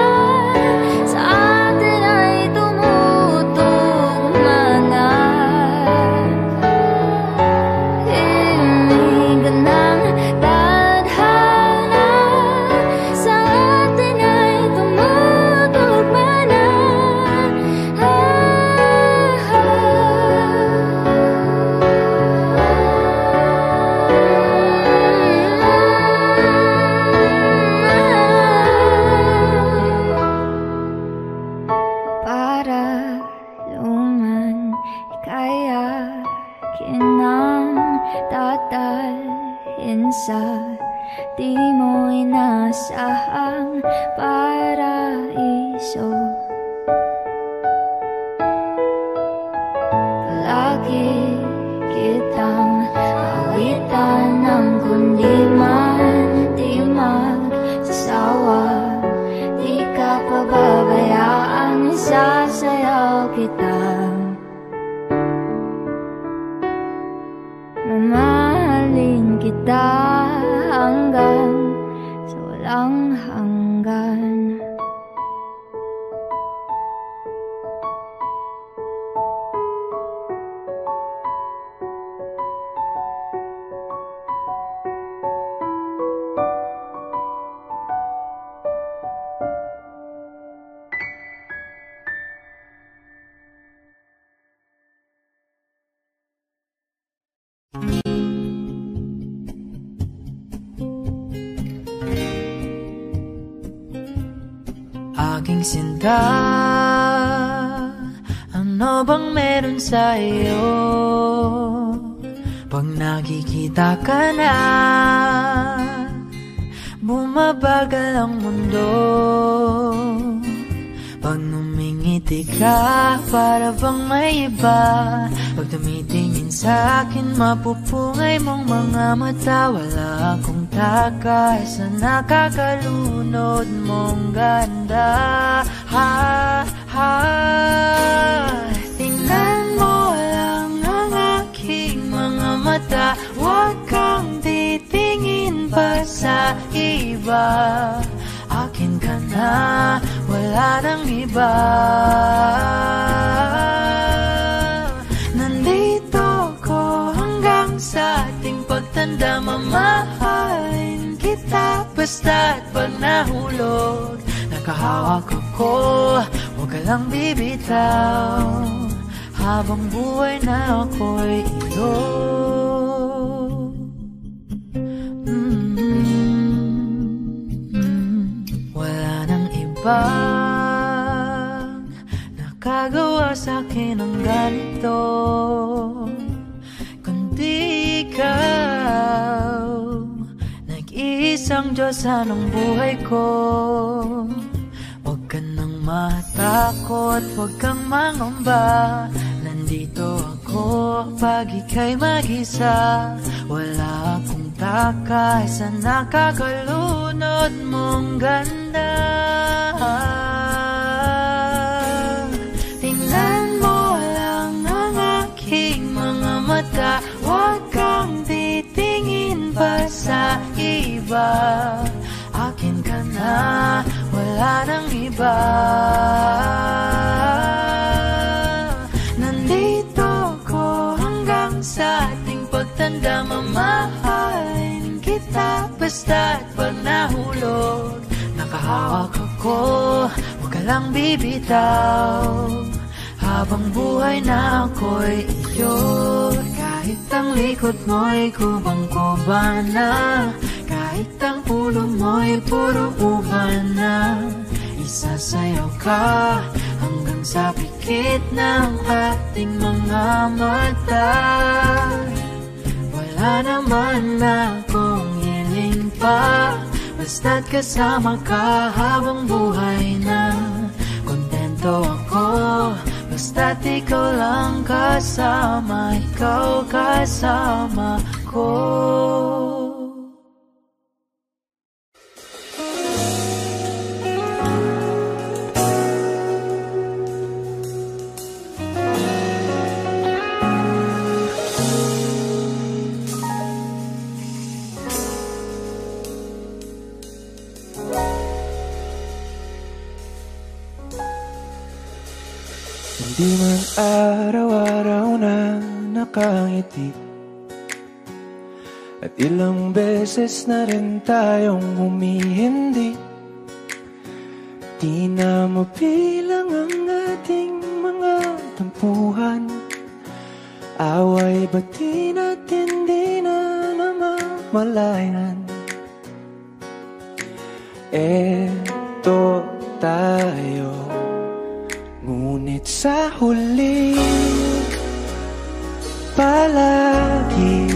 sa atin ay tumutugma na. Himig ng tadhana sa atin ay tumutugma na. Para luman ika'y akin ang dadalhin sa di mo inasahang paraiso. Palagi kitang awitan ng kundi walang hanggan. Aking sinta, ano bang meron sa iyo? Pag nakikita ka na, bumabagal ang mundo. Pag numingiti ka, para bang may iba. Pag tumitingin sa akin, mapupungay mong mga mata. Wala akong takay sa nakakalunod mong ganda. Ha, ha, tingnan mo lang ang aking mga mata. Huwag kang titingin pa sa iba. Akin ka na, wala nang iba. Nandito ko hanggang sa ating pagtanda. Mamahalin kita basta't pag nahulog. Nakahawak ako, huwag ka lang bibitaw. Habang buhay na ako'y iyo. Wala nang ibang nakagawa sa'kin ng ganito, kundi ikaw. Nag-iisang Diyos ng buhay ko. Huwag ka nang matakot, huwag kang mangamba. Nandito ako pag ika'y mag-isa. Wala akong takay sa nakakalunod mong ganda. Tingnan mo lang ang aking mga mata. Huwag kang titingin pa sa iba. Akin ka na, wala nang iba. Nandito ko hanggang sa ating pagtanda. Mamahalin kita basta't pag nahulog. Nakahawak ako, huwag ka lang bibitaw. Habang buhay na ako'y iyo. Kahit ang likod mo'y kubang-kuban na, kahit ang ulo mo'y puro uban na, isasayaw ka hanggang sa pikit ng ating mga mata. Wala naman akong hiling pa, basta't kasama ka habang buhay na. Kontento ako, basta't ikaw lang kasama, ikaw kasama ko. Di man araw-araw na nakangiti, at ilang beses na rin tayong humihindi. Di na mabilang ang ating mga tampuhan. Away bati natin di na namamalayan. Eto tayo, ngunit sa huli palagi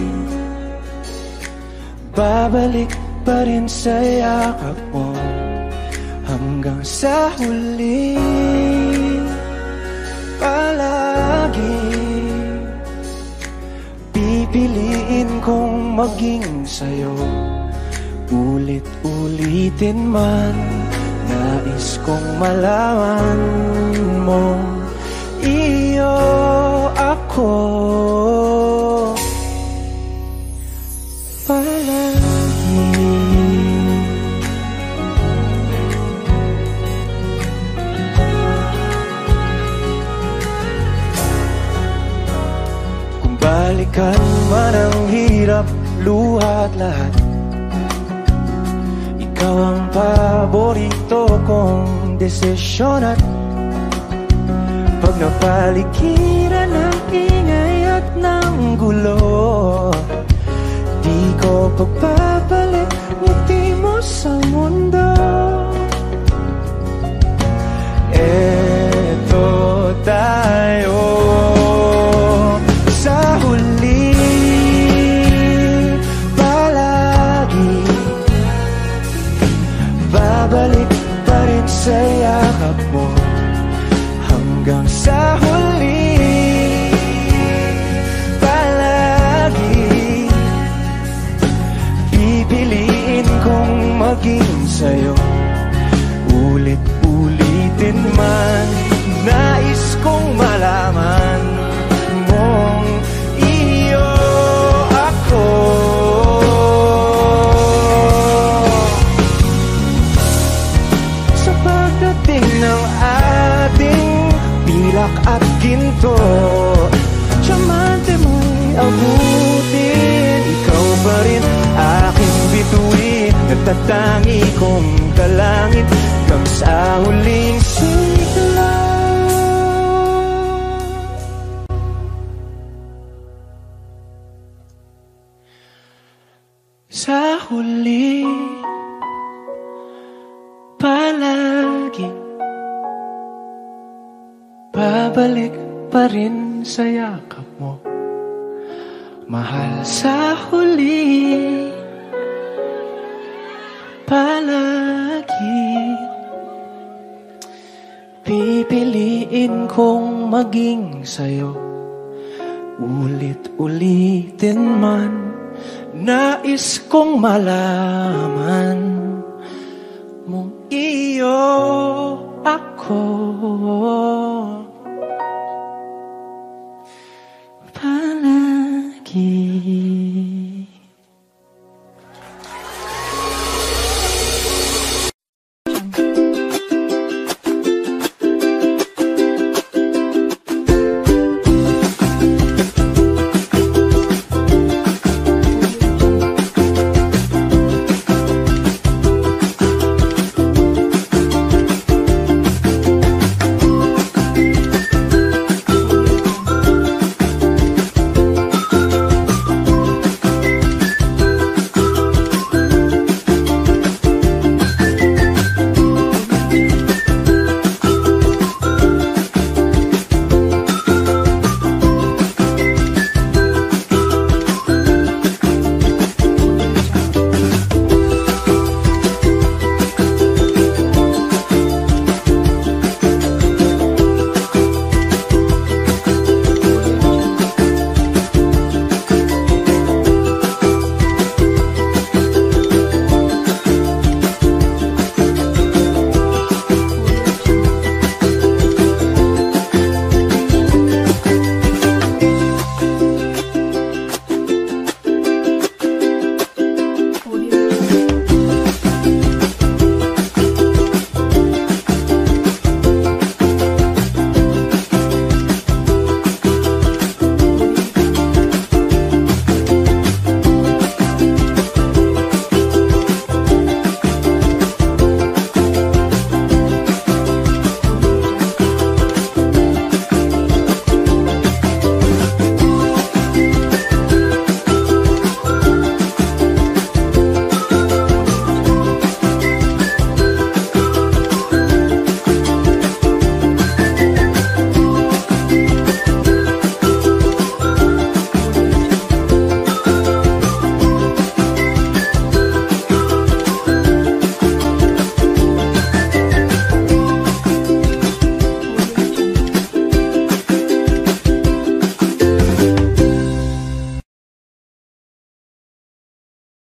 babalik pa rin sa yakap mo. Hanggang sa huli palagi pipiliin kong maging sa'yo. Ulit-ulitin man, nais kong malaman mo, iyo ako palagi. luhat lahat. Ikaw ang paborito kong desisyon at pag napaligiran ng ingay at ng gulo, di ko pagpapalit ngiti mo sa mundo. Eto tayo sa huli, palagi babalik pa rin sa yakap mo. Hanggang sa huli, palagi pipiliin kong maging sa'yo. Ulit-ulitin man, nais kong malaman mong iyo ako. Sa pagdating ng ating pilak at ginto, diamante mo'y abutin. Ikaw pa rin aking bituin, nagtatangi kong kalangit hanggang sa huling sigla. Sa huli, palagi babalik pa rin sa yakap mo. Mahal, sa huli, palagi pipiliin kong maging sa'yo. Ulit-ulitin man, nais kong malaman mong iyo